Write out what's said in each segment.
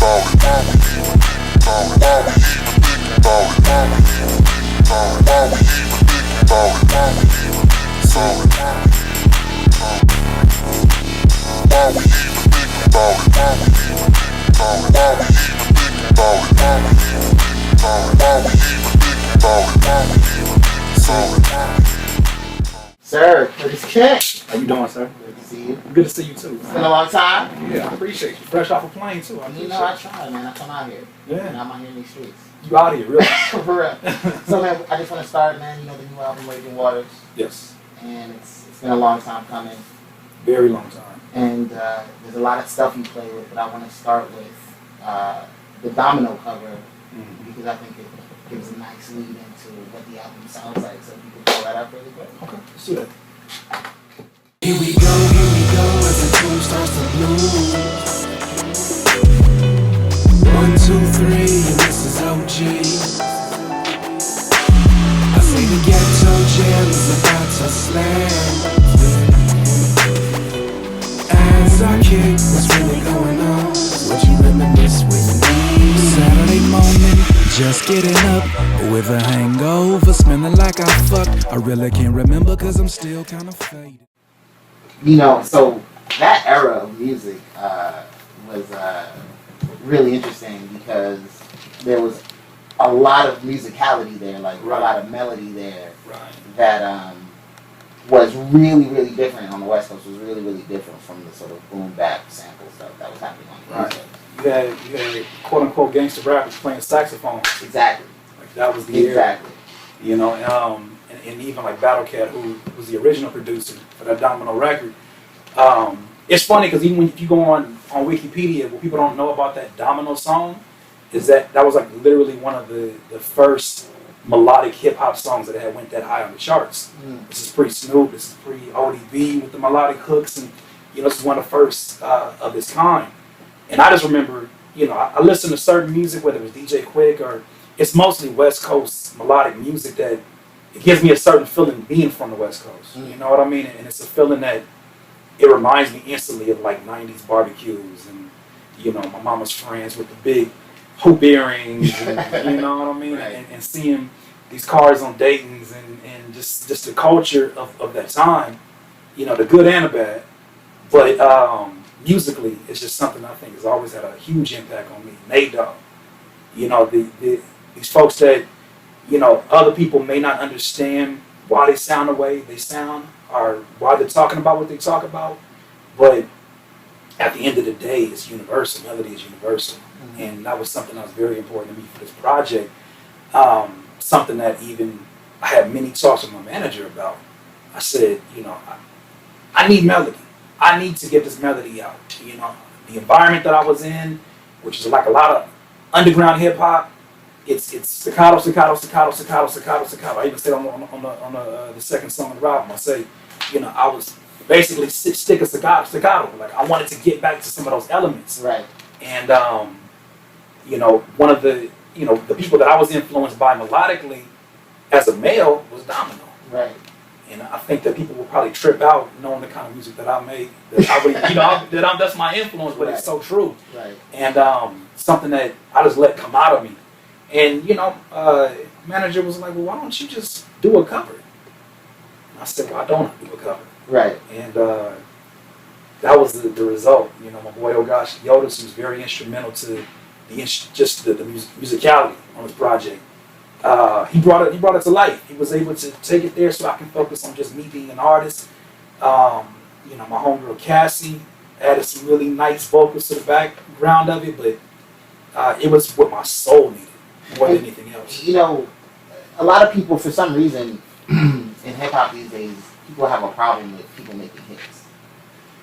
Sir, Curtis Kent. How you doing, sir? Good to see you. Good to see you too. It's been a long time. Yeah, I appreciate you. Fresh off a plane too. I You appreciate know, I try, man. I come out here. Yeah. And I'm out here in these streets. You out here, really? For real. So, man, I just want to start, man. You know, the new album, Raging Waters. Yes. And it's been a long time coming. Very long time. And there's a lot of stuff you play with, but I want to start with the Domino cover because I think it gives a nice lead into what the album sounds like. So if you could pull that up really quick. Okay, let's do that. Here we go, as the tune starts to bloom. 1, 2, 3, and this is OG. I say the ghetto jam is about to slam. As I kick, what's really going on? Would you reminisce with me? Saturday morning, just getting up with a hangover, smelling like I fucked. I really can't remember cause I'm still kind of faded. You know, so that era of music was really interesting because there was a lot of musicality there, like a lot of melody there that was really, really different on the West Coast. Was really, really different from the sort of boom bap sample stuff that was happening on the East Coast. You had quote unquote gangster rappers playing saxophone. Exactly. Like that was the era. You know, and even like Battle Cat, who was the original producer for that Domino record. It's funny because even if you go on Wikipedia, what people don't know about that Domino song is that was like literally one of the first melodic hip hop songs that had went that high on the charts. This is pre-Snoop, this is pre-ODB with the melodic hooks, and you know, this is one of the first of its kind. And I just remember, you know, I listened to certain music, whether it was DJ Quick or it's mostly West Coast melodic music that it gives me a certain feeling being from the West Coast. You know what I mean? And it's a feeling that it reminds me instantly of like 90s barbecues and, you know, my mama's friends with the big hoop earrings, and, you know what I mean? And seeing these cars on Dayton's and just the culture of that time, you know, the good and the bad. But musically, it's just something I think has always had a huge impact on me. Nate Dogg, you know, these folks that, you know, other people may not understand why they sound the way they sound or why they're talking about what they talk about, but at the end of the day, it's universal. Melody is universal. And that was something that was very important to me for this project. Something that even I had many talks with my manager about. I said, you know, I need melody. I need to get this melody out. You know, the environment that I was in, which is like a lot of underground hip hop, it's staccato, staccato, staccato, staccato, staccato, staccato. I even said on the second song of the album, I say, you know, I was basically stick a staccato. Like I wanted to get back to some of those elements. Right. And you know, one of the people that I was influenced by melodically as a male was Domino. Right. And I think that people will probably trip out knowing the kind of music that I make. That I really, you know, that's my influence, but it's so true. Right. And something that I just let come out of me. And you know, manager was like, "Well, why don't you just do a cover?" And I said, "Well, I don't want to do a cover." Right. And that was the result. You know, my boy Ogash Yodas was very instrumental to the musicality on this project. He brought it to life. He was able to take it there so I can focus on just me being an artist. You know, my homegirl Cassie added some really nice vocals to the background of it, but it was what my soul needed more than anything else. You know, a lot of people, for some reason, in hip hop these days, people have a problem with people making hits.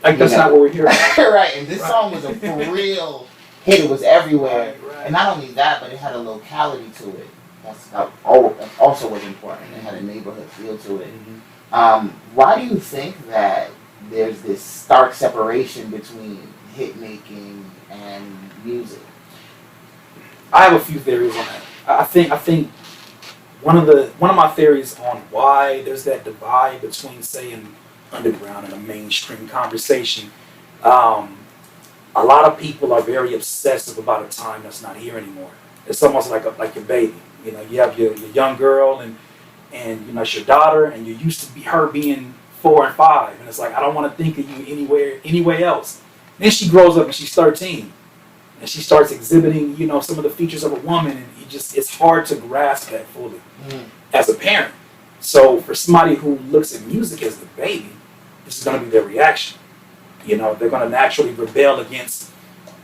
Like that's not what we're here for. Right, and this song was a for real hit. It was everywhere. Right. And not only that, but it had a locality to it. That also was important. It had a neighborhood feel to it. Why do you think that there's this stark separation between hit making and music? I have a few theories on that. I think one of my theories on why there's that divide between, say, an underground and a mainstream conversation. A a lot of people are very obsessive about a time that's not here anymore. It's almost like your baby. You know, you have your young girl and you know, it's your daughter, and you used to be her being 4 and 5, and it's like, I don't want to think of you anywhere else. Then she grows up and she's 13, and she starts exhibiting, you know, some of the features of a woman, and it's hard to grasp that fully as a parent. So for somebody who looks at music as the baby, this is going to be their reaction. You know, they're going to naturally rebel against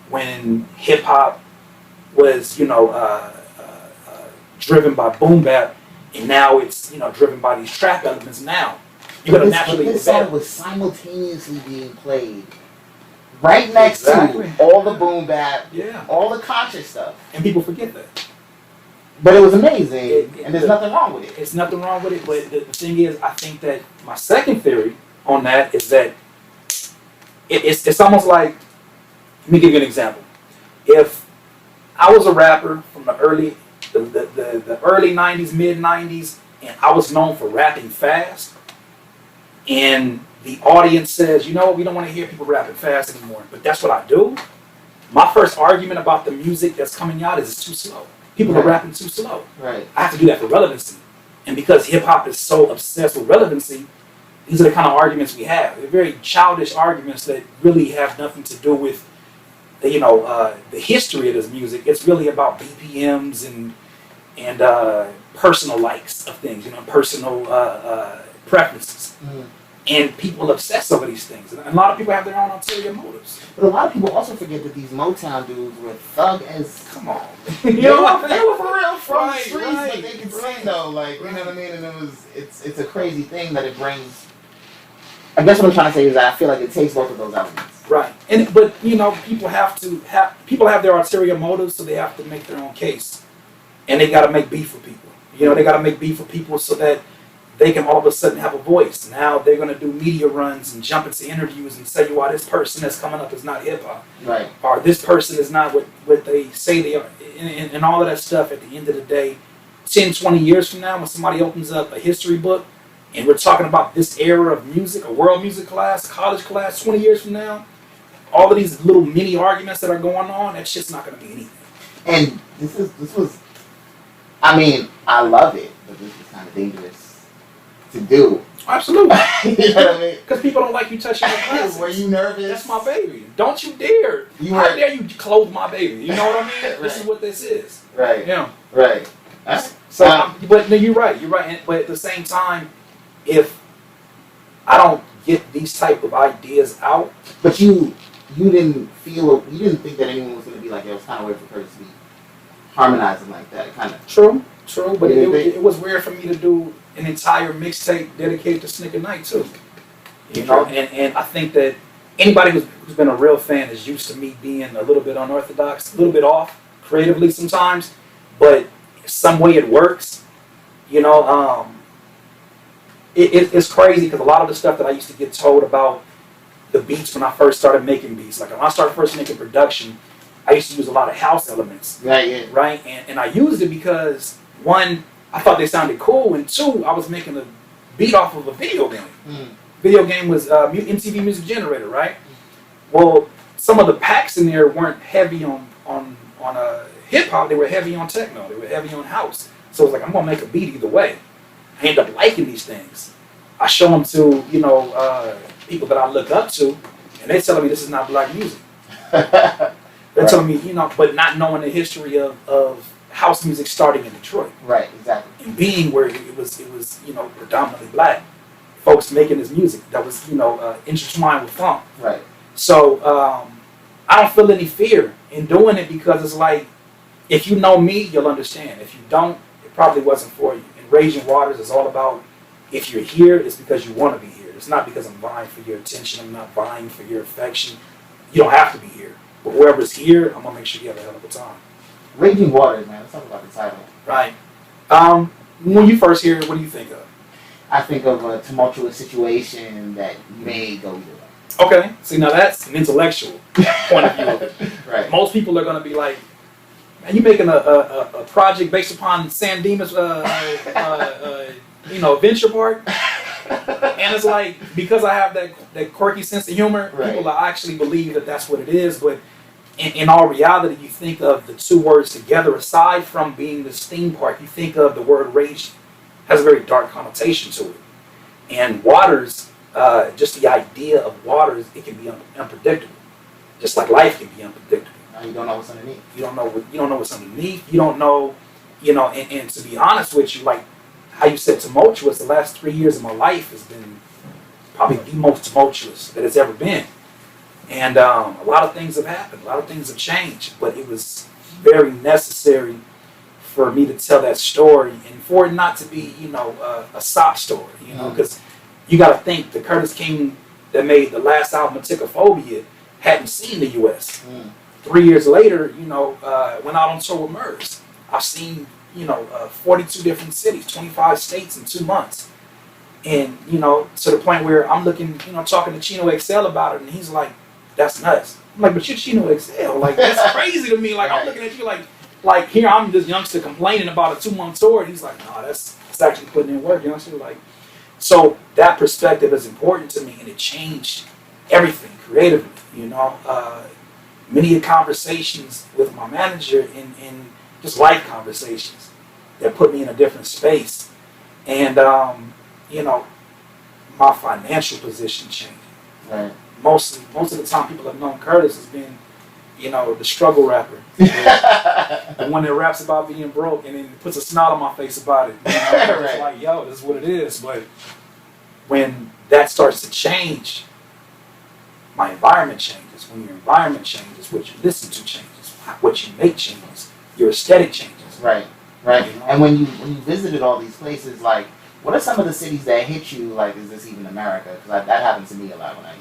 when hip hop was, you know, driven by boom bap, and now it's, you know, driven by these trap elements. Now you're going to naturally this rebel. song was simultaneously being played right next Exactly. to all the boom bap, Yeah, all the conscious stuff. and people forget that. But it was amazing, and there's nothing wrong with it. It's nothing wrong with it, but the thing is, I think that my second theory on that is that it's almost like, let me give you an example. If I was a rapper from the early 90s, mid 90s, and I was known for rapping fast, and the audience says, you know, we don't want to hear people rapping fast anymore, but that's what I do. My first argument about the music that's coming out is it's too slow. People are rapping too slow. Right. I have to do that for relevancy. And because hip hop is so obsessed with relevancy, these are the kind of arguments we have. They're very childish arguments that really have nothing to do with, you know, the history of this music. It's really about BPMs and personal likes of things, you know, personal preferences. And people obsess over these things. And a lot of people have their own ulterior motives. But a lot of people also forget that these Motown dudes were thug as... Come on. They were for real from Right, the streets, right, but they could right. sing though, like, you know what I mean? And it's a crazy thing that it brings... I guess what I'm trying to say is that I feel like it takes both of those elements. Right. But you know, people have their ulterior motives, so they have to make their own case. And they gotta make beef with people. You know, they gotta make beef with people so that they can all of a sudden have a voice. Now they're going to do media runs and jump into interviews and say, why this person that's coming up is not hip-hop. Right. Or this person is not what they say they are. And all of that stuff at the end of the day, 10, 20 years from now, when somebody opens up a history book and we're talking about this era of music, a world music class, college class, 20 years from now, all of these little mini arguments that are going on, that shit's not going to be anything. And this was, I mean, I love it, but this was kind of dangerous to do. Absolutely. You know what I mean? Because people don't like you touching their classes. Were you nervous? That's my baby. Don't you dare. How dare you clothe my baby? You know what I mean? Right. This is what this is. Right. Yeah. Right. So, but no, you're right. You're right. But at the same time, if I don't get these type of ideas out, but you didn't think that anyone was going to be like, it was kind of weird for Curtis to be harmonizing like that, kind of. True. But it was weird for me to do an entire mixtape dedicated to Snicker Knight too. You know, and I think that anybody who's been a real fan is used to me being a little bit unorthodox, a little bit off creatively sometimes, but some way it works. You know, it's crazy because a lot of the stuff that I used to get told about the beats when I first started making beats, like when I started first making production, I used to use a lot of house elements. Right, yeah. Right? And I used it because, one, I thought they sounded cool, and two, I was making a beat off of a video game. Video game was MTV Music Generator, right? Well, some of the packs in there weren't heavy on hip hop, they were heavy on techno, they were heavy on house. So I was like, I'm gonna make a beat either way. I end up liking these things. I show them to, you know, people that I look up to, and they're telling me this is not black music. They're telling me, you know, but not knowing the history of house music starting in Detroit. Right, exactly. And being where it was, you know, predominantly black folks making this music that was, you know, intertwined with funk. Right. So I don't feel any fear in doing it because it's like, if you know me, you'll understand. If you don't, it probably wasn't for you. And Raging Waters is all about, if you're here, it's because you want to be here. It's not because I'm vying for your attention. I'm not vying for your affection. You don't have to be here. But whoever's here, I'm going to make sure you have a hell of a time. Raging Waters, man. Let's talk about the title. Right. When you first hear it, what do you think of? I think of a tumultuous situation that may go either way. Okay. See, now that's an intellectual point of view of it. Right. Most people are going to be like, man, you making a project based upon San Dimas, you know, Venture Park? And it's like, because I have that quirky sense of humor, Right. people actually believe that that's what it is. But in all reality, you think of the two words together, aside from being this theme park, you think of the word rage has a very dark connotation to it. And waters, just the idea of waters, it can be unpredictable. Just like life can be unpredictable. Now you don't know what's underneath. You don't know what's underneath. You don't know, and to be honest with you, like how you said tumultuous, the last 3 years of my life has been probably the most tumultuous that it's ever been. And a lot of things have happened, a lot of things have changed, but it was very necessary for me to tell that story and for it not to be, a sob story, because you got to think the Curtis King that made the last album, Ticophobia, hadn't seen the U.S. 3 years later, went out on tour with Murs. I've seen, 42 different cities, 25 states in 2 months. And, to the point where I'm looking, talking to Chino XL about it, and he's like, that's nuts. I'm like, but you're Chino XL. Like, that's crazy to me. Like, I'm looking at you like here I'm this youngster complaining about a 2-month tour, and he's like, no, that's actually putting in work, youngster. Like, so that perspective is important to me, and it changed everything creatively, many conversations with my manager in just life conversations that put me in a different space. And, my financial position changed. Right. Most of the time people have known Curtis as being, the struggle rapper. The one that raps about being broke and then puts a smile on my face about it. It's like, yo, this is what it is. But when that starts to change, my environment changes. When your environment changes, what you listen to changes. What you make changes. Your aesthetic changes. Right. And when you visited all these places, like, what are some of the cities that hit you? Like, is this even America? Because that happened to me a lot when I was.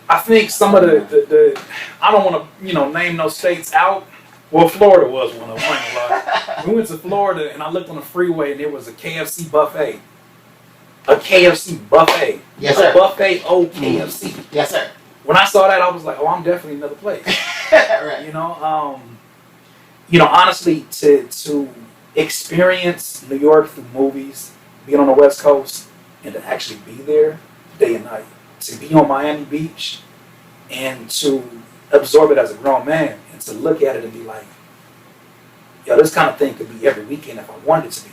I think some of the I don't want to name those states out. Well, Florida was one of them. We went to Florida and I looked on the freeway and there was a KFC buffet. A KFC buffet. Yes, sir. A buffet old KFC. Yes, sir. When I saw that, I was like, oh, I'm definitely in another place. Right. Honestly, to experience New York through movies, being on the West Coast, and to actually be there day and night, to be on Miami Beach, and to absorb it as a grown man, and to look at it and be like, yo, this kind of thing could be every weekend if I wanted it to be.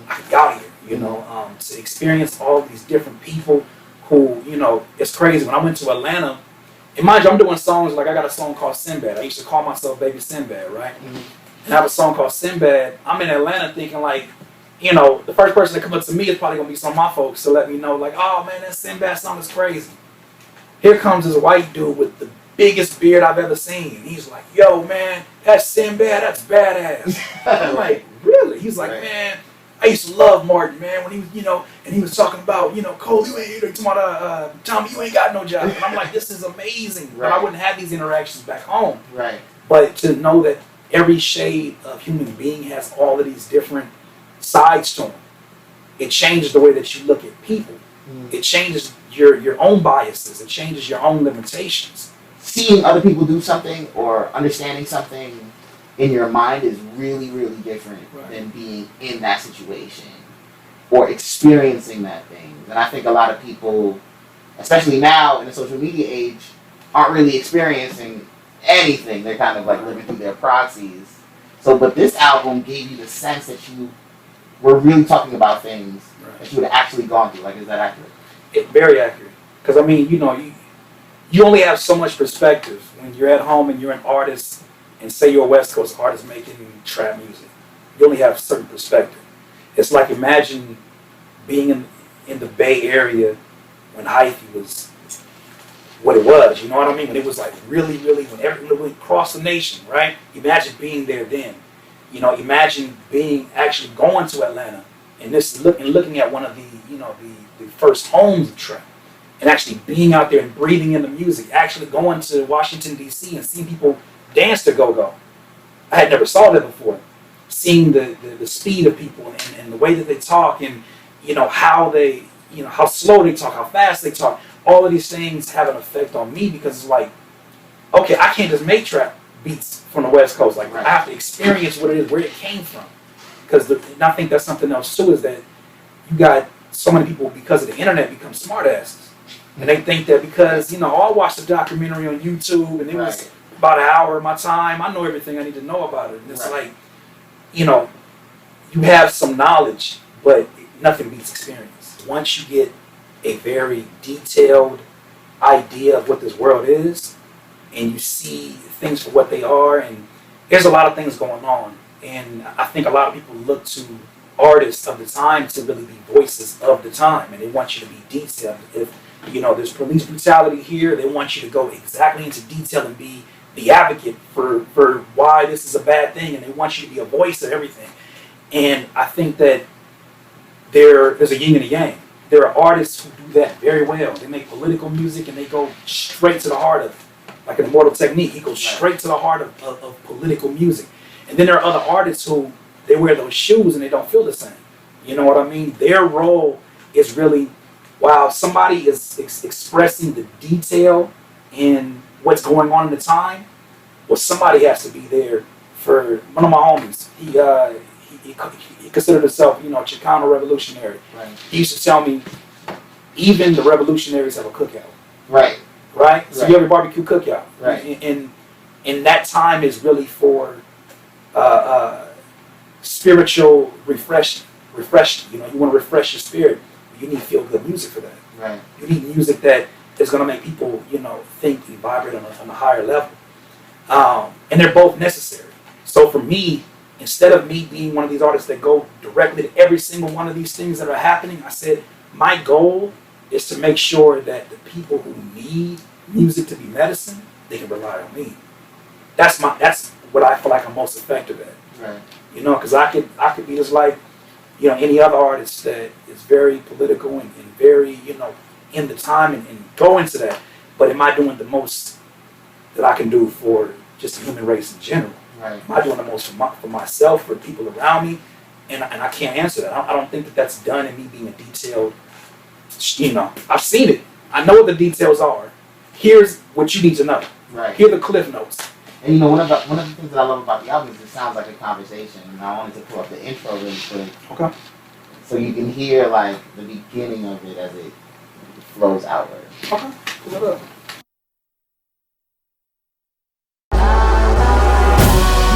I could go out here, to experience all these different people who, it's crazy. When I went to Atlanta, and mind you, I'm doing songs, like I got a song called Sinbad. I used to call myself Baby Sinbad, right? And I have a song called Sinbad. I'm in Atlanta thinking like, the first person to come up to me is probably going to be some of my folks to let me know, like, oh man, that Sinbad song is crazy. Here comes this white dude with the biggest beard I've ever seen. He's like, yo man, that's Sinbad, that's badass. I'm like, really? He's like, man, I used to love Martin, man, when he was, and he was talking about, Cole, you ain't talking about, Tommy, you ain't got no job. And I'm like, this is amazing. But I wouldn't have these interactions back home. Right. But to know that every shade of human being has all of these different sides to them, it changes the way that you look at people. It changes your own biases. It changes your own limitations. Seeing other people do something or understanding something in your mind is really, really different than being in that situation or experiencing that thing. And I think a lot of people, especially now in the social media age, aren't really experiencing anything. They're kind of like living through their proxies. So, but this album gave you the sense that you were really talking about things that you would have actually gone through. Like, is that accurate? It's very accurate. Because, I mean, you only have so much perspective when you're at home and you're an artist, and say you're a West Coast artist making trap music. You only have a certain perspective. It's like, imagine being in the Bay Area when Hyphy was what it was, you know what I mean? When it was like really, really, when everyone went across the nation, right? Imagine being there then. Imagine actually going to Atlanta and looking at one of the first homes of trap, and actually being out there and breathing in the music, actually going to Washington, D.C. and seeing people dance to go-go. I had never saw that before. Seeing the speed of people and the way that they talk and, how they, how slow they talk, how fast they talk. All of these things have an effect on me because it's like, okay, I can't just make trap beats from the West Coast. Like, I have to experience what it is, where it came from. Because I think that's something else too, is that you got so many people, because of the internet, become smartasses. And they think that because, you know, I watched a documentary on YouTube and it was about an hour of my time, I know everything I need to know about it. And it's like, you know, you have some knowledge, but nothing beats experience. Once you get a very detailed idea of what this world is, and you see things for what they are, and there's a lot of things going on. And I think a lot of people look to artists of the time to really be voices of the time, and they want you to be detailed. If, you know, there's police brutality here, they want you to go exactly into detail and be the advocate for why this is a bad thing, and they want you to be a voice of everything. And I think that there's a yin and a yang. There are artists who do that very well. They make political music and they go straight to the heart of, like an Immortal Technique, he goes straight to the heart of political music. And then there are other artists who, they wear those shoes and they don't feel the same. You know what I mean? Their role is really, while somebody is expressing the detail in what's going on in the time, well, somebody has to be there. For one of my homies, he considered himself, you know, a Chicano revolutionary. Right. He used to tell me, even the revolutionaries have a cookout. Right. Right? So you have a barbecue cookout. Right. And that time is really for spiritual refreshing. You know, you want to refresh your spirit. You need feel good music for that. Right. You need music that is going to make people, you know, think and vibrate on a higher level. And they're both necessary. So for me, instead of me being one of these artists that go directly to every single one of these things that are happening, I said, my goal is to make sure that the people who need music to be medicine, they can rely on me. That's what I feel like I'm most effective at. Right. You know, because I could be just like, you know, any other artist that is very political and very, you know, in the time and go into that. But am I doing the most that I can do for just the human race in general? Right. Am I doing the most for myself, for people around me? And I can't answer that. I don't think that that's done in me being a detailed, you know, I've seen it. I know what the details are. Here's what you need to know. Right. Here are the cliff notes. And you know, one of the things that I love about the album is it sounds like a conversation. And I wanted to pull up the intro really quick. Okay. So you can hear like the beginning of it as it flows outward. Okay. Pull it up.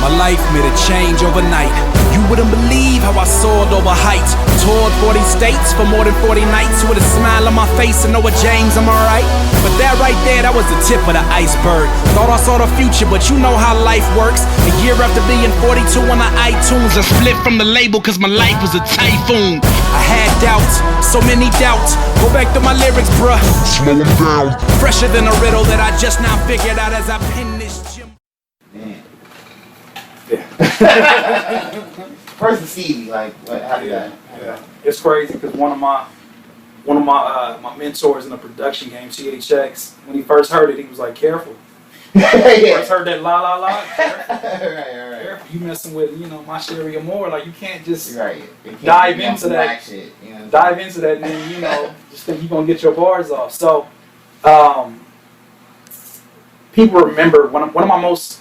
My life made a change overnight. You wouldn't believe how I soared over heights. Toured 40 states for more than 40 nights with a smile on my face and Noah James, am I right? But that right there, that was the tip of the iceberg. Thought I saw the future, but you know how life works. A year after being 42 on the iTunes, I split from the label cause my life was a typhoon. I had doubts, so many doubts. Go back to my lyrics, bruh. Slow them down. Fresher than a riddle that I just now figured out as I pen this gym. Man. Yeah. First the CD, like how did that? Yeah. It's crazy because one of my my mentors in the production game, THX, when he first heard it, he was like, "Careful." First heard that la la la. Careful. right. Careful. You messing with, you know, my Cheria Moore. Like you can't just Right. It can't dive be into that. shit, you know? Dive into that, and then, you know, just think you're gonna get your bars off. So, people remember one of my most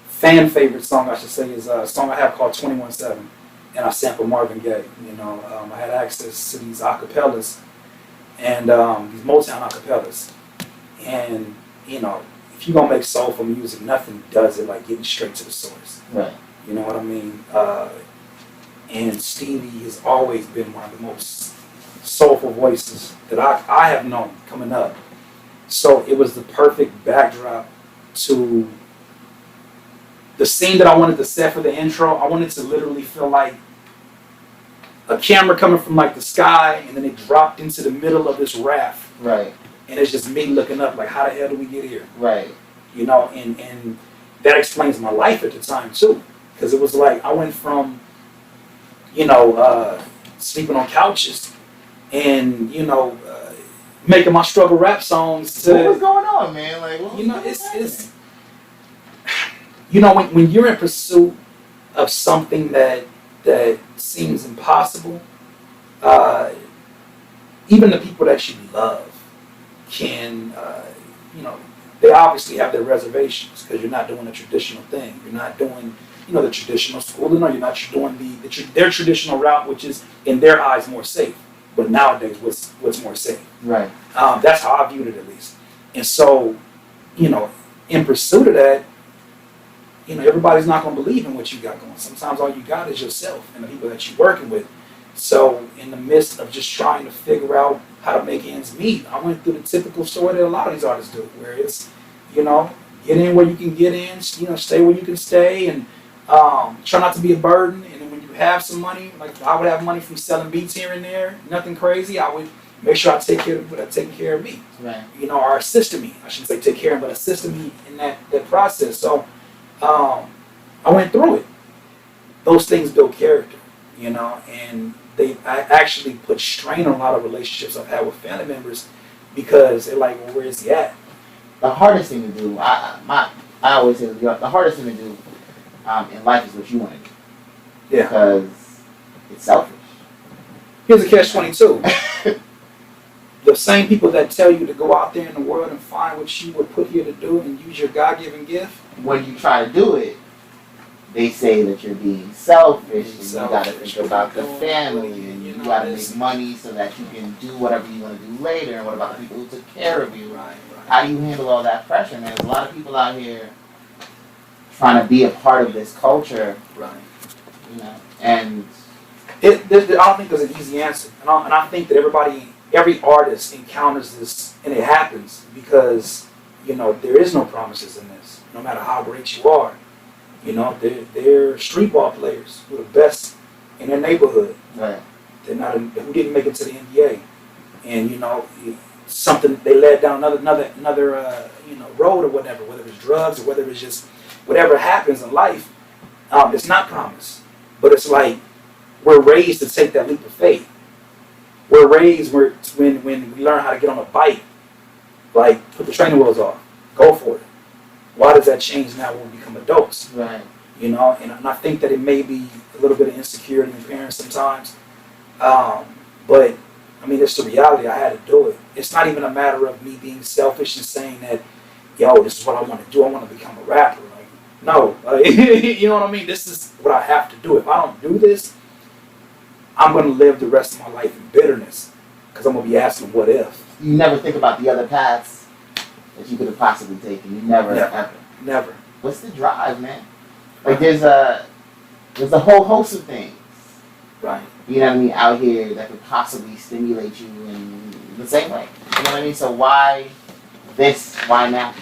fan favorite song, I should say, is a song I have called 21/7, and I sampled Marvin Gaye. You know, I had access to these acapellas and these Motown acapellas, and you know, if you're gonna make soulful music, nothing does it like getting straight to the source. Right. You know what I mean? And Stevie has always been one of the most soulful voices that I have known coming up. So it was the perfect backdrop to the scene that I wanted to set for the intro. I wanted to literally feel like a camera coming from like the sky, and then it dropped into the middle of this raft. Right. And it's just me looking up like, how the hell did we get here? Right. You know, and that explains my life at the time too. Because it was like, I went from, you know, sleeping on couches and, you know, making my struggle rap songs to... What was going on, man? Like, what was you know, going on? it's you know, when you're in pursuit of something that seems impossible, even the people that you love can, you know, they obviously have their reservations because you're not doing a traditional thing. You're not doing, you know, the traditional schooling, or you're not doing their traditional route, which is in their eyes more safe. but nowadays what's more safe. Right. That's how I viewed it at least. And so, you know, in pursuit of that, you know, everybody's not going to believe in what you got going. Sometimes all you got is yourself and the people that you're working with. So in the midst of just trying to figure out how to make ends meet, I went through the typical story that a lot of these artists do, where it's, you know, get in where you can get in, you know, stay where you can stay, and try not to be a burden. And then when you have some money, like I would have money from selling beats here and there, nothing crazy, I would make sure I take care of people that are taking care of me. Right. You know, or assisted me. I shouldn't say take care of, but assisted me in that process. So I went through it. Those things build character, you know, and I actually put strain on a lot of relationships I've had with family members because they're like, well, where is he at? The hardest thing to do, I always say, the hardest thing to do in life is what you want to do. Yeah. Because it's selfish. Here's a catch-22. The same people that tell you to go out there in the world and find what you were put here to do and use your God-given gift. When you try to do it, they say that you're being selfish, and you got to think about the family, and you got to make money so that you can do whatever you want to do later. And what about the people who took care of you? Right. How do you handle all that pressure? And there's a lot of people out here trying to be a part of this culture, Right. you know, and I don't think there's an easy answer. And I think that every artist encounters this, and it happens because, you know, there is no promises in this, no matter how great you are. You know, they're street ball players who are the best in their neighborhood. right. They're not who didn't make it to the NBA, and you know, something they led down another you know, road or whatever, whether it's drugs or whether it's just whatever happens in life. It's not promised, but it's like we're raised to take that leap of faith. We're raised when we learn how to get on a bike, like put the training wheels off, go for it. Why does that change now when we become adults? Right. You know, and I think that it may be a little bit of insecurity in parents sometimes. But, I mean, it's the reality. I had to do it. It's not even a matter of me being selfish and saying that, yo, this is what I want to do. I want to become a rapper. Like, no. You know what I mean? This is what I have to do. If I don't do this, I'm going to live the rest of my life in bitterness because I'm going to be asking what if. You never think about the other paths that you could have possibly taken. You never. Ever. Never. What's the drive, man? Like there's a whole host of things, Right. you know what I mean, out here that could possibly stimulate you in the same way. You know what I mean? So why this? Why now?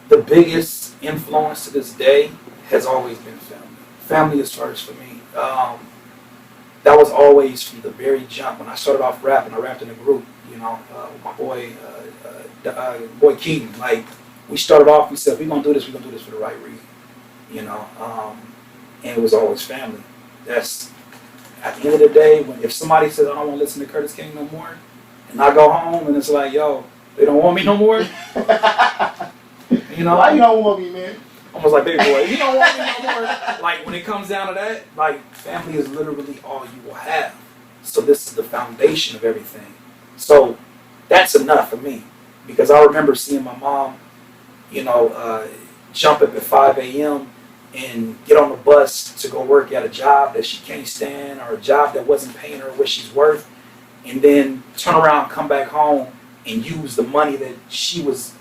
The biggest influence to this day has always been family. Family is first for me. That was always from the very jump. When I started off rapping, I rapped in a group, you know, with my boy Keaton. Like, we started off, we said, we're going to do this for the right reason, you know. And it was always family. That's, at the end of the day, if somebody says, I don't want to listen to Curtis King no more, and I go home and it's like, yo, they don't want me no more, you know. Why you don't want me, man? Almost like, baby boy, you don't want me no more. Like, when it comes down to that, like, family is literally all you will have. So this is the foundation of everything. So that's enough for me. Because I remember seeing my mom, you know, jump up at 5 a.m. and get on the bus to go work at a job that she can't stand or a job that wasn't paying her what she's worth, and then turn around, come back home, and use the money that she was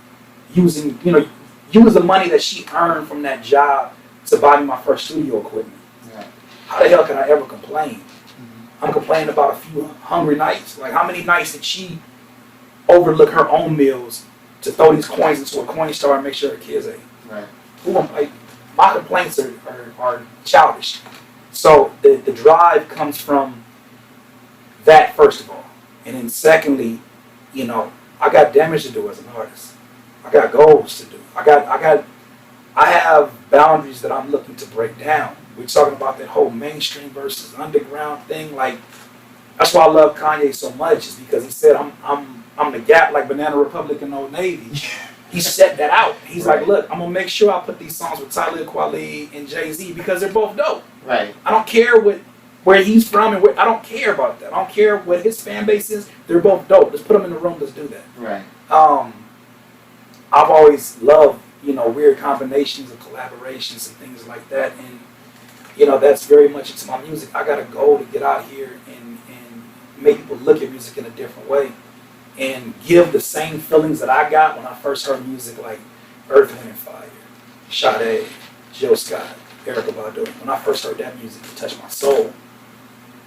using, you know, use the money that she earned from that job to buy me my first studio equipment. Yeah. How the hell can I ever complain? I'm complaining about a few hungry nights. Like, how many nights did she overlook her own meals to throw these coins into a coin star and make sure her kids ate? Right. Like, my complaints are childish. So the drive comes from that, first of all. And then secondly, you know, I got damage to do as an artist. I got goals to do. I have boundaries that I'm looking to break down. We're talking about that whole mainstream versus underground thing. Like, that's why I love Kanye so much, is because he said I'm the gap like Banana Republic and Old Navy. He set that out. He's like, look, I'm gonna make sure I put these songs with Talib Kweli and Jay-Z because they're both dope. Right. I don't care where he's from and I don't care about that. I don't care what his fan base is. They're both dope. Let's put them in the room. Let's do that. Right. I've always loved, you know, weird combinations of collaborations and things like that, and you know, that's very much into my music. I got a goal to get out here and make people look at music in a different way and give the same feelings that I got when I first heard music like Earth, Wind and Fire, Sade, Jill Scott, Erykah Badu. When I first heard that music, it touched my soul.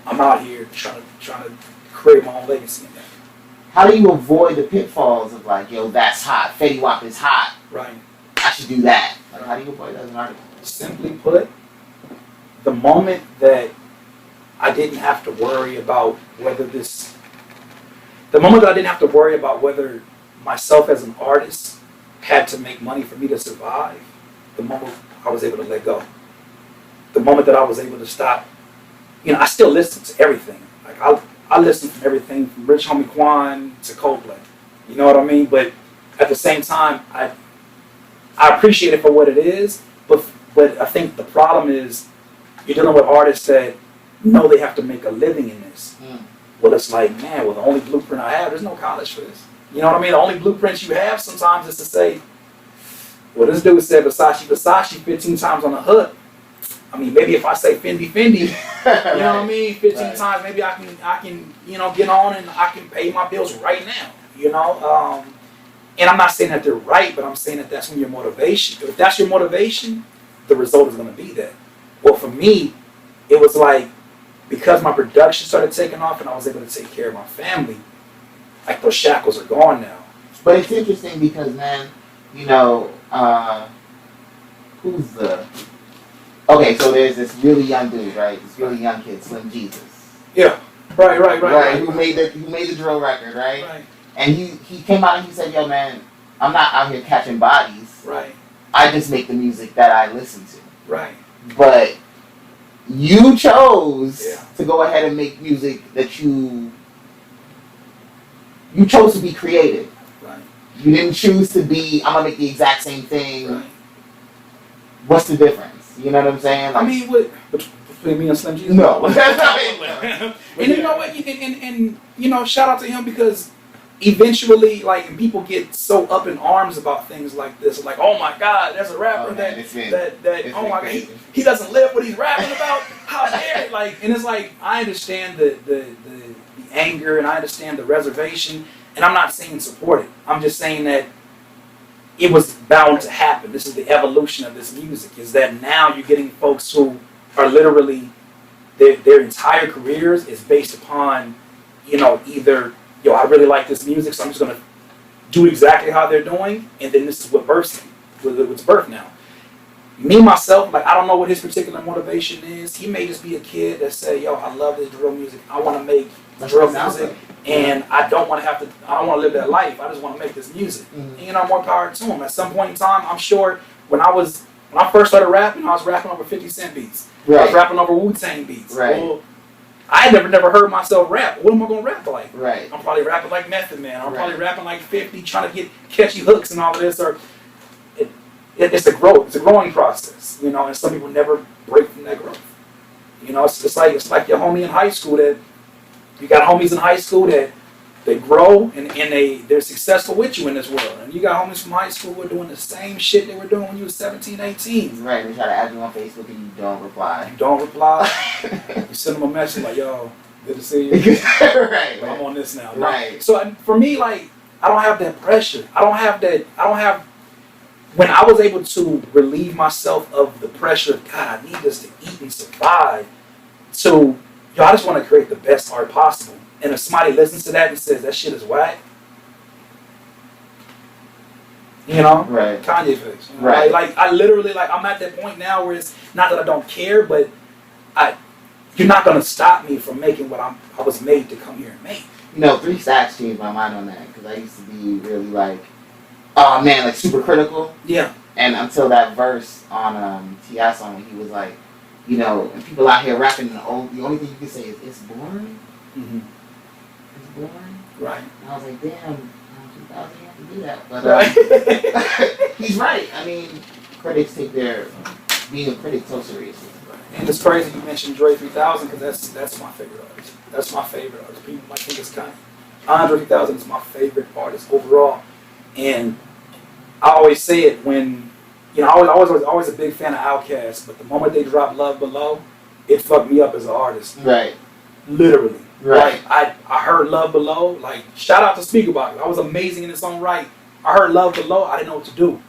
I'm out here trying to create my own legacy in that. How do you avoid the pitfalls of like, yo, that's hot, Fetty Wap is hot, Right. I should do that? Like, how do you avoid that as an artist? Simply put, the moment that I didn't have to worry about whether myself as an artist had to make money for me to survive, the moment I was able to let go. The moment that I was able to stop, I still listen to everything. Like I listen from everything from Rich Homie Quan to Coldplay. You know what I mean? But at the same time, I appreciate it for what it is, but I think the problem is you're dealing with artists that know they have to make a living in this. Well, it's like, man, the only blueprint I have, there's no college for this. You know what I mean? The only blueprints you have sometimes is to say, well, this dude said Versace 15 times on the hook. I mean, maybe if I say Fendi, you know what I mean? 15 times, maybe I can, get on and I can pay my bills right now, And I'm not saying that they're right, but I'm saying that that's when your motivation. If that's your motivation, the result is going to be that. Well, for me, it was like, because my production started taking off and I was able to take care of my family, like those shackles are gone now. But it's interesting because, man, okay, so there's this really young dude, right? This really young kid, Slim Jesus. Yeah. Right. Who made the drill record, right? Right. And he came out and he said, yo, man, I'm not out here catching bodies. Right. I just make the music that I listen to. Right. But you chose Yeah. to go ahead and make music that you chose to be creative. Right. You didn't choose to be, I'm going to make the exact same thing. Right. What's the difference? You know what I'm saying? I mean, between me and Slim Jesus? No. And you know what? And shout out to him because eventually, like, people get so up in arms about things like this. Like, oh my God, there's a rapper oh my God, he doesn't live what he's rapping about. How dare it? Like, and it's like, I understand the anger and I understand the reservation, and I'm not saying support it. I'm just saying that it was bound to happen. This is the evolution of this music, is that now you're getting folks who are literally, their entire careers is based upon, either, I really like this music, so I'm just going to do exactly how they're doing, and then this is what births now. Me, myself, like, I don't know what his particular motivation is. He may just be a kid that say, yo, I love this drill music. I want to make drill music, and I don't want to live that life. I just want to make this music. Mm-hmm. And, more power to him. At some point in time, I'm sure when I first started rapping, I was rapping over 50 Cent beats. Right. I was rapping over Wu-Tang beats. Right. Well, I had never heard myself rap. What am I going to rap like? Right. I'm probably rapping like Method Man. I'm probably rapping like 50, trying to get catchy hooks and all of this. Or it's a growth. It's a growing process, and some people never break from that growth. It's like your homie in high school that you got homies in high school that they grow and they're successful with you in this world. And you got homies from high school who are doing the same shit they were doing when you were 17, 18. Right, they try to add you on Facebook and you don't reply. You send them a message like, yo, good to see you. Right. But I'm on this now. Right. So for me, like, I don't have that pressure. When I was able to relieve myself of the pressure of, God, I need this to eat and survive. So, I just want to create the best art possible. And if somebody listens to that and says that shit is whack, right. Kanye face. Right. Like I literally, I'm at that point now where it's not that I don't care, but you're not gonna stop me from making what I was made to come here and make. 3 Stacks changed my mind on that because I used to be really like, oh man, like super critical. Yeah. And until that verse on T.I. song when he was like, and people out here rapping, the only thing you can say is, it's boring. Mm-hmm. It's boring. Right. And I was like, damn, 2000 you have to do that. But Right. he's right. I mean, critics take being a critic so seriously. And it's crazy you mentioned Dre 3000 because that's my favorite artist. That's my favorite artist. People might think it's kind of Andre 3000 is my favorite artist overall. And I always say it when, I was always a big fan of Outkast, but the moment they dropped Love Below, it fucked me up as an artist. Right. Literally. Right. Like I heard Love Below. Like shout out to Speakerbox. I was amazing in its own right. I heard Love Below. I didn't know what to do.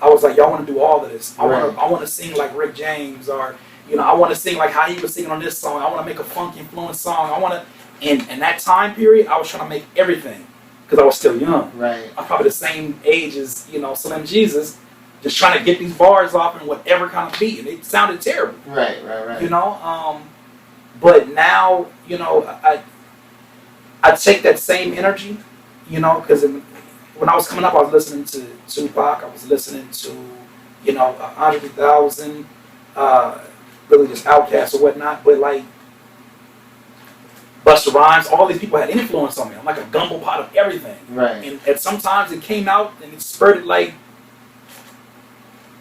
I was like, y'all want to do all of this. I want to sing like Rick James, or I want to sing like how he was singing on this song. I want to make a funk influenced song. I want to. In that time period, I was trying to make everything because I was still young. Right. I'm probably the same age as Slim Jesus, just trying to get these bars off in whatever kind of beat, and it sounded terrible. Right. But now I take that same energy, because when I was coming up, I was listening to Tupac, I was listening to Andre 3000, really just Outkast or whatnot, but like Busta Rhymes, all these people had influence on me. I'm like a gumbo pot of everything. Right. And sometimes it came out and it spurted like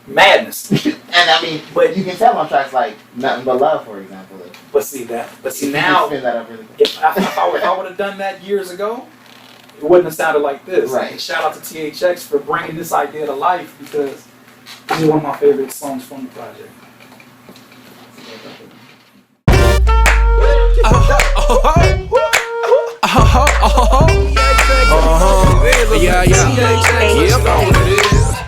madness. And I mean, but you can tell on tracks like Nothing But Love, for example. But see now, spin that up really quick. if I would have done that years ago, it wouldn't have sounded like this. Right. And shout out to THX for bringing this idea to life, because this is one of my favorite songs from the project.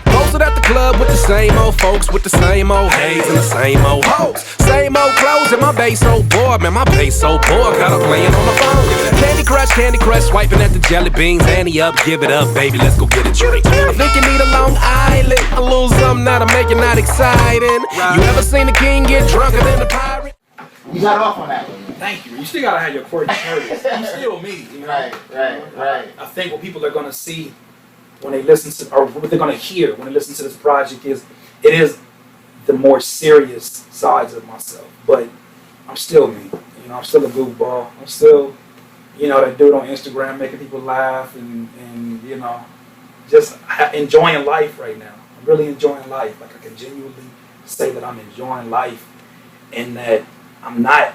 Posted at the club with the same old folks, with the same old haze and the same old hoes. Same old clothes and my bass so bored, man, my bass so bored, got her playing on the phone. Candy Crush, swiping at the jelly beans. Annie up, give it up, baby, let's go get a drink. I think you need a Long Island, a little something that'll make it not exciting. You ever seen the king get drunker than the pirate? You got off on that one. Thank you. You still gotta have your Courtney Curtis. I'm still me. Right. I think what people are gonna see when they listen to, or what they're gonna hear when they listen to this project, is the more serious sides of myself. But I'm still me. I'm still a goofball. I'm still, that dude on Instagram making people laugh and just enjoying life right now. I'm really enjoying life. Like I can genuinely say that I'm enjoying life, and that I'm not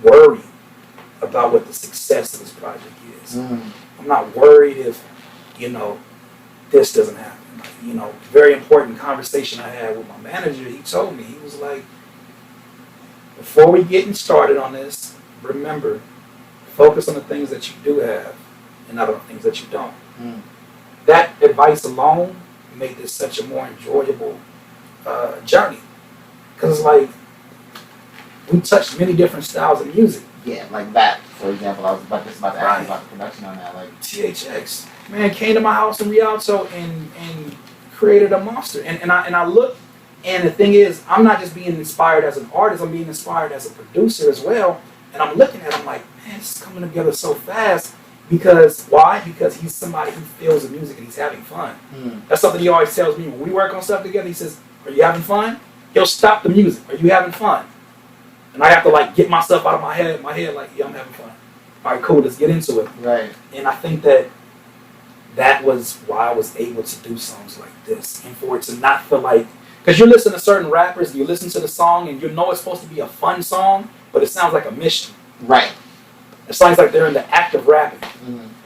worried about what the success of this project is. I'm not worried if, this doesn't happen. Very important conversation I had with my manager. He told me, he was like, before we getting started on this, remember, focus on the things that you do have and not on the things that you don't. That advice alone made this such a more enjoyable journey. Because like, we touched many different styles of music. Yeah, like that, for example. I was about to ask you about the production on that. Like THX, man, came to my house in Rialto and created a monster. And I look, and the thing is, I'm not just being inspired as an artist, I'm being inspired as a producer as well. And I'm looking at him like, man, this is coming together so fast. Because, why? Because he's somebody who feels the music and he's having fun. That's something he always tells me when we work on stuff together. He says, are you having fun? He'll stop the music. Are you having fun? And I have to like get myself out of my head like, yeah, I'm having fun. All right, cool, let's get into it. Right. And I think that was why I was able to do songs like this. And for it to not feel like, because you listen to certain rappers, you listen to the song and you know it's supposed to be a fun song, but it sounds like a mission. Right. It sounds like they're in the act of rapping.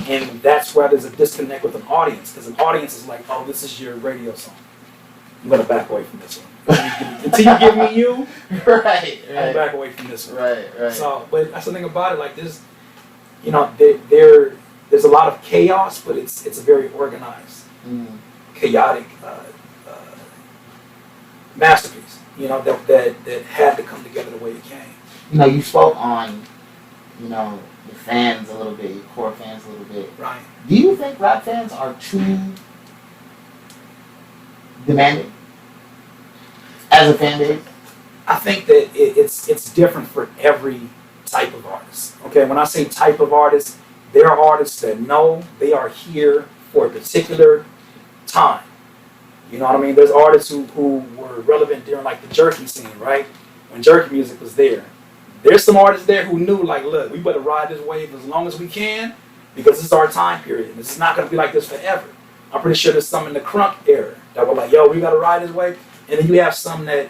And that's why there's a disconnect with an audience, because an audience is like, oh, this is your radio song. I'm going to back away from this one. Until you give me you, right. I'll back away from this one. Right. So, but that's the thing about it, like this, there's a lot of chaos, but it's a very organized, chaotic masterpiece, that had to come together the way it came. You spoke on, the fans a little bit, your core fans a little bit. Right. Do you think rap fans are too demanding as a fan base? I think that it's different for every type of artist. Okay, when I say type of artist, there are artists that know they are here for a particular time. You know what I mean? There's artists who were relevant during like the jerky scene, right? When jerky music was there. There's some artists there who knew, like, look, we better ride this wave as long as we can, because this is our time period. This is not going to be like this forever. I'm pretty sure there's some in the crunk era that were like, yo, we got to ride this wave. And then you have some that,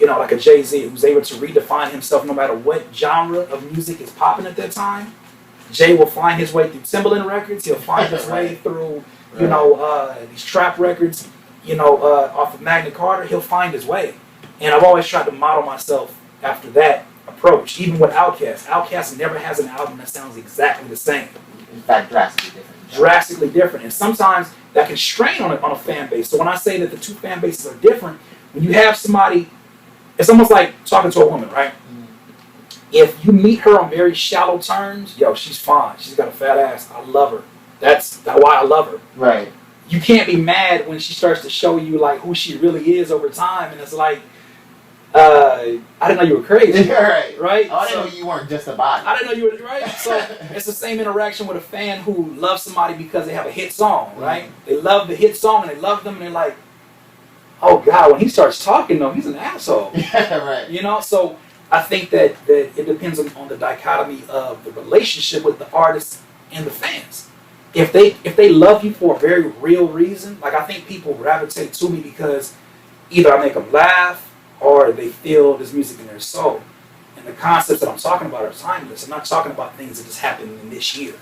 like a Jay-Z, who's able to redefine himself no matter what genre of music is popping at that time. Jay will find his way through Timbaland records. He'll find his way through, these trap records, off of Magna Carta. He'll find his way. And I've always tried to model myself after that approach. Even with Outkast, Outkast never has an album that sounds exactly the same. In fact, drastically different. Drastically different, and sometimes that can strain on a fan base. So when I say that the two fan bases are different, when you have somebody, it's almost like talking to a woman, right? If you meet her on very shallow terms, yo, she's fine. She's got a fat ass. I love her. That's why I love her. Right. You can't be mad when she starts to show you like who she really is over time, and it's like, I didn't know you were crazy. Right. Right? Oh, I didn't know you weren't just a body. I didn't know you were right. So it's the same interaction with a fan who loves somebody because they have a hit song, right? They love the hit song and they love them, and they're like, oh God, when he starts talking though, he's an asshole. Right. You know, so I think that it depends on the dichotomy of the relationship with the artist and the fans. If they love you for a very real reason, like I think people gravitate to me because either I make them laugh or they feel this music in their soul. And the concepts that I'm talking about are timeless. I'm not talking about things that just happened in this year.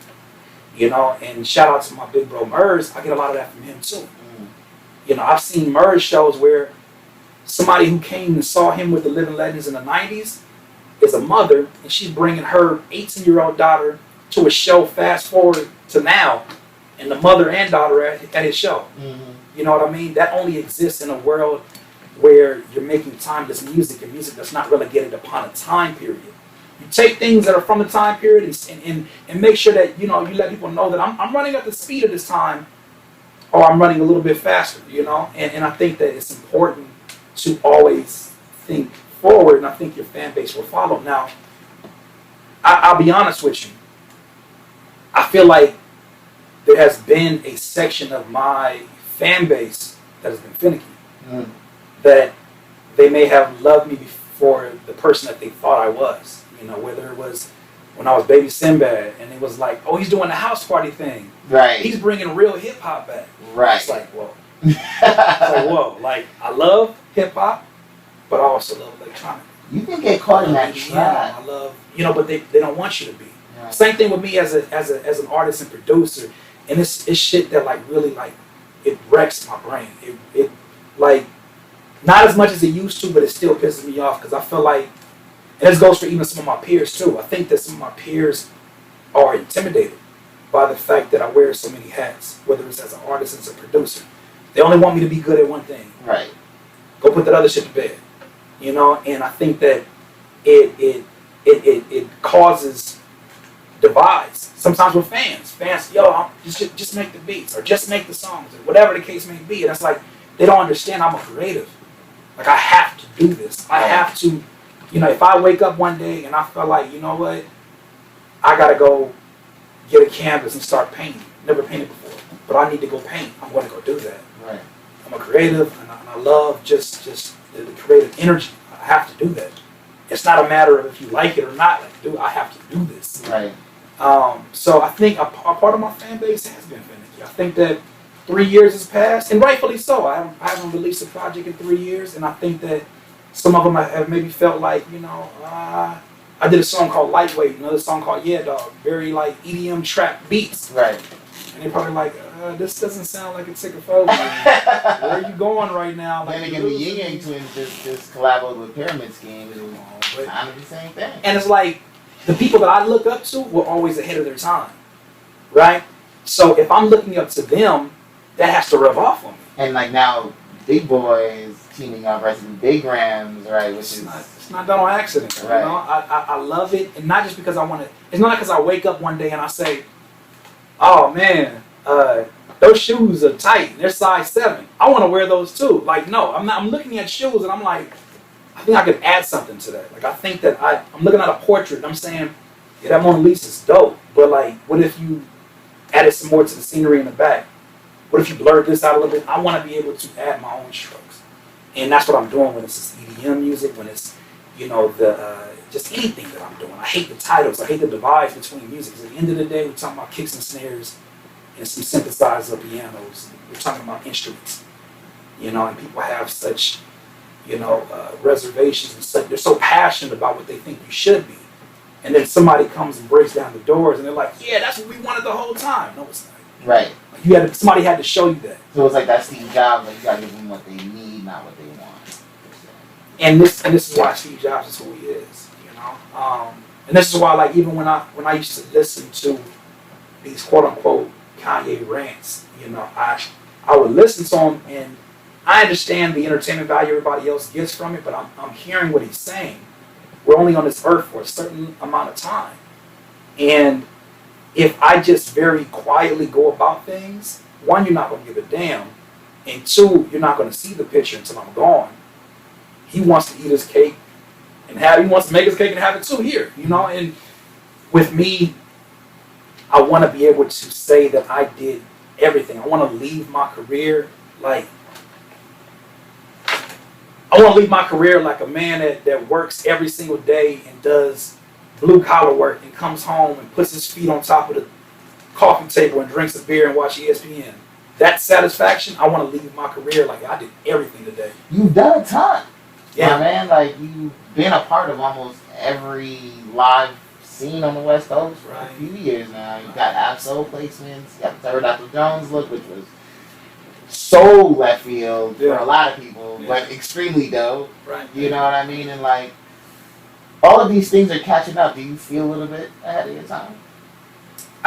You know, and shout out to my big bro Murs, I get a lot of that from him too. You know, I've seen Murs shows where somebody who came and saw him with the Living Legends in the 90s is a mother, and she's bringing her 18-year-old daughter to a show fast forward to now, and the mother and daughter at his show. You know what I mean? That only exists in a world where you're making timeless music, and music that's not relegated upon a time period. You take things that are from the time period and make sure that, you know, you let people know that I'm running at the speed of this time, or I'm running a little bit faster, you know? And I think that it's important to always think forward, and I think your fan base will follow. Now, I'll be honest with you. I feel like there has been a section of my fan base that has been finicky. That they may have loved me for the person that they thought I was. You know, whether it was when I was Baby Sinbad, and it was like, oh, he's doing the house party thing. Right. He's bringing real hip hop back. Right. It's like, whoa. It's like, whoa. Like, I love hip hop, but I also love electronic. You can get caught in that EDM, trap. I love, you know, but they don't want you to be. Right. Same thing with me as an artist and producer, and it's shit that like really like it wrecks my brain. It like not as much as it used to, but it still pisses me off because I feel like, and this goes for even some of my peers too. I think that some of my peers are intimidated by the fact that I wear so many hats, whether it's as an artist and as a producer. They only want me to be good at one thing. Right. Go put that other shit to bed. You know, and I think that it causes divides. Sometimes with fans, yo, just make the beats or just make the songs or whatever the case may be. And it's like they don't understand I'm a creative. Like I have to do this. I have to, you know, if I wake up one day and I feel like, you know what, I gotta go get a canvas and start painting. Never painted before, but I need to go paint. I'm gonna go do that. Right. I'm a creative, and I love just the creative energy. I have to do that. It's not a matter of if you like it or not. Like, dude, I have to do this. Right. So I think a part of my fan base has been finicky. I think that 3 years has passed, and rightfully so. I haven't released a project in 3 years, and I think that some of them have maybe felt like, you know, I did a song called Lightweight, another song called Yeah Dog, very like EDM trap beats. Right. And they're probably like, this doesn't sound like a Ticker Folk. Where are you going right now? Like, Then again, the Ying Yang Twins just collaborated with Pyramid Scheme. It was kind of the same thing. And it's like, the people that I look up to were always ahead of their time, right? So if I'm looking up to them, that has to rub off on me. And like now, Big Boy is teaming up versus Big Rams, right? Which is It's not done on accident. Right. You know, I love it, and not just because I want to. It's not because I wake up one day and I say, "Oh man, those shoes are tight. They're size 7. I want to wear those too." Like, no, I'm not. I'm looking at shoes and I'm like, I think I could add something to that. Like, I think that I'm looking at a portrait and I'm saying, yeah, that Mona Lisa's dope. But like, what if you added some more to the scenery in the back? What if you blurred this out a little bit? I want to be able to add my own strokes, and that's what I'm doing when it's just EDM music, when it's, you know, the just anything that I'm doing. I hate the titles. I hate the divides between music. 'Cause at the end of the day, we're talking about kicks and snares and some synthesizer pianos. We're talking about instruments, you know, and people have such, you know, reservations and such. They're so passionate about what they think you should be, and then somebody comes and breaks down the doors, and they're like, "Yeah, that's what we wanted the whole time." No, it's not. right. Like, somebody had to show you that. So it's like that Steve Jobs, like you gotta give them what they need, not what they want. And this is why Steve Jobs is who he is. You know, And this is why, like, even when I used to listen to these quote unquote Kanye rants, I would listen to him, and I understand the entertainment value everybody else gets from it, but I'm hearing what he's saying. We're only on this earth for a certain amount of time, and if I just very quietly go about things, one, you're not going to give a damn, and two, you're not going to see the picture until I'm gone. He wants to eat his cake and he wants to make his cake and have it too here, and with me, I want to be able to say that I did everything. I want to leave my career like a man that works every single day and does blue collar work and comes home and puts his feet on top of the coffee table and drinks a beer and watch ESPN. That satisfaction, I want to leave my career like I did everything today. You've done a ton. Yeah, man. Like, you've been a part of almost every live scene on the West Coast for a few years now. You got Absol placements. You got the Pterodactyl Jones look, which was so left field for a lot of people, but extremely dope. Right. You know what I mean? And like, all of these things are catching up. Do you feel a little bit ahead of your time?